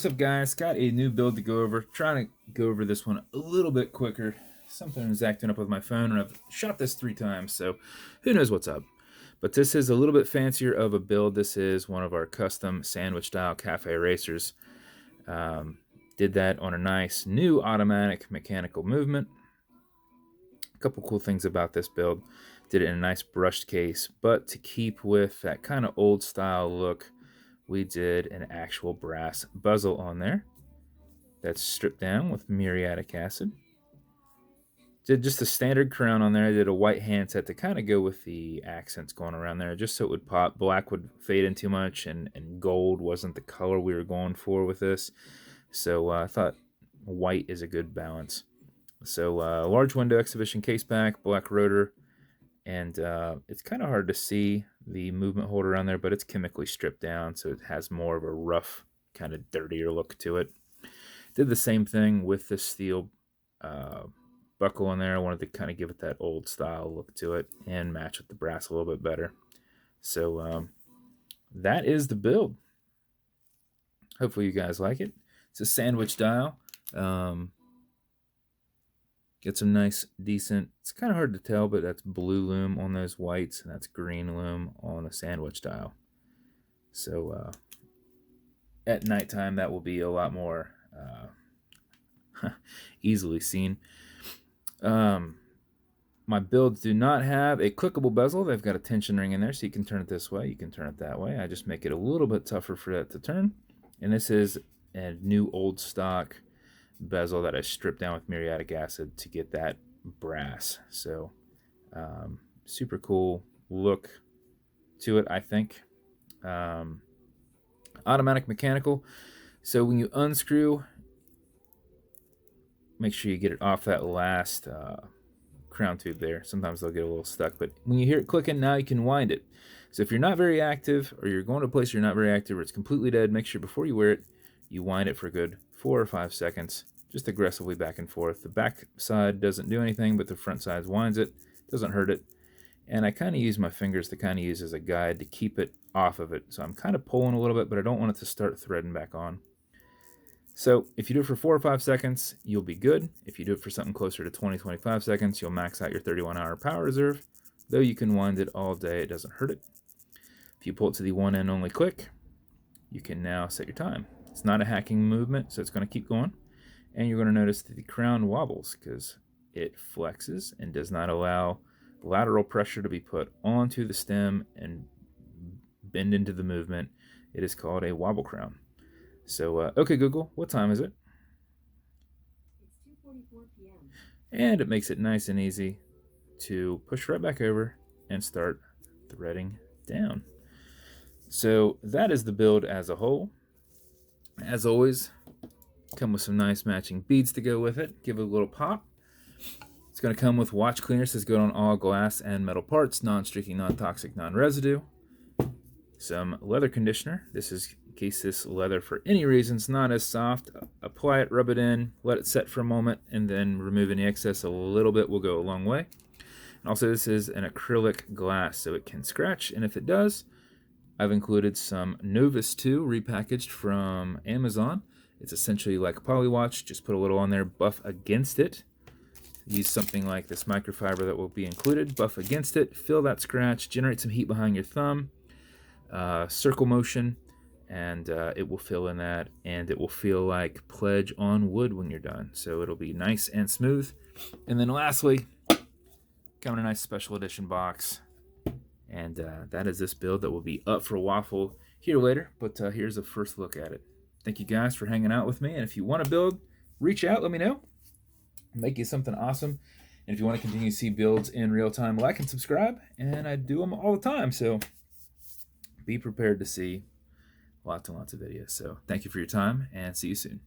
What's up, guys? Got a new build to go over. Trying to go over this one a little bit quicker. Something was acting up with my phone, and I've shot this 3 times, so who knows what's up. But this is a little bit fancier of a build. This is one of our custom sandwich-style cafe racers. Did that on a nice new automatic mechanical movement. A couple cool things about this build. Did it in a nice brushed case, but to keep with that kind of old style look, we did an actual brass bezel on there that's stripped down with muriatic acid. Did just a standard crown on there. I did a white handset to kind of go with the accents going around there, just so it would pop. Black would fade in too much, and gold wasn't the color we were going for with this. So I thought white is a good balance. So large window exhibition caseback, black rotor, and it's kind of hard to see the movement holder on there, but it's chemically stripped down, so it has more of a rough, kind of dirtier look to it. Did the same thing with the steel buckle on there. I wanted to kind of give it that old style look to it and match with the brass a little bit better. So that is the build. Hopefully you guys like it. It's a sandwich dial. Get some nice, decent, it's kind of hard to tell, but that's blue lume on those whites, and that's green lume on the sandwich dial. So at nighttime, that will be a lot more easily seen. My builds do not have a clickable bezel. They've got a tension ring in there, so you can turn it this way, you can turn it that way. I just make it a little bit tougher for that to turn. And this is a new old stock bezel that I stripped down with muriatic acid to get that brass. So super cool look to it, I think. Automatic mechanical. So when you unscrew, make sure you get it off that last crown tube there. Sometimes they'll get a little stuck, but when you hear it clicking, now you can wind it. So if you're not very active, or you're going to a place you're not very active, or it's completely dead, make sure before you wear it, you wind it for a good 4 or 5 seconds, just aggressively back and forth. The back side doesn't do anything, but the front side winds it, doesn't hurt it. And I kind of use my fingers to kind of use as a guide to keep it off of it. So I'm kind of pulling a little bit, but I don't want it to start threading back on. So if you do it for 4 or 5 seconds, you'll be good. If you do it for something closer to 20-25 seconds, you'll max out your 31-hour power reserve. Though you can wind it all day, it doesn't hurt it. If you pull it to the one end only click, you can now set your time. It's not a hacking movement, so it's going to keep going. And you're going to notice that the crown wobbles because it flexes and does not allow lateral pressure to be put onto the stem and bend into the movement. It is called a wobble crown. So, okay, Google, what time is it? It's 2:44 p.m. And it makes it nice and easy to push right back over and start threading down. So that is the build as a whole. As always, come with some nice matching beads to go with it. Give it a little pop. It's going to come with watch cleaner. Says good on all glass and metal parts. Non-streaky, non-toxic, non-residue. Some leather conditioner. This is in case this leather for any reason is not as soft. Apply it, rub it in, let it set for a moment, and then remove any excess. A little bit will go a long way. And also this is an acrylic glass, so it can scratch, and if it does, I've included some Novus 2 repackaged from Amazon. It's essentially like a polywatch, just put a little on there, buff against it. Use something like this microfiber that will be included, buff against it, feel that scratch, generate some heat behind your thumb, circle motion, and it will fill in that, and it will feel like pledge on wood when you're done. So it'll be nice and smooth. And then lastly, come in a nice special edition box. And that is this build that will be up for waffle here later, but here's a first look at it. Thank you guys for hanging out with me, and if you want to build, reach out, let me know. I'll make you something awesome. And if you want to continue to see builds in real time, like and subscribe, and I do them all the time, so be prepared to see lots and lots of videos. So thank you for your time, and see you soon.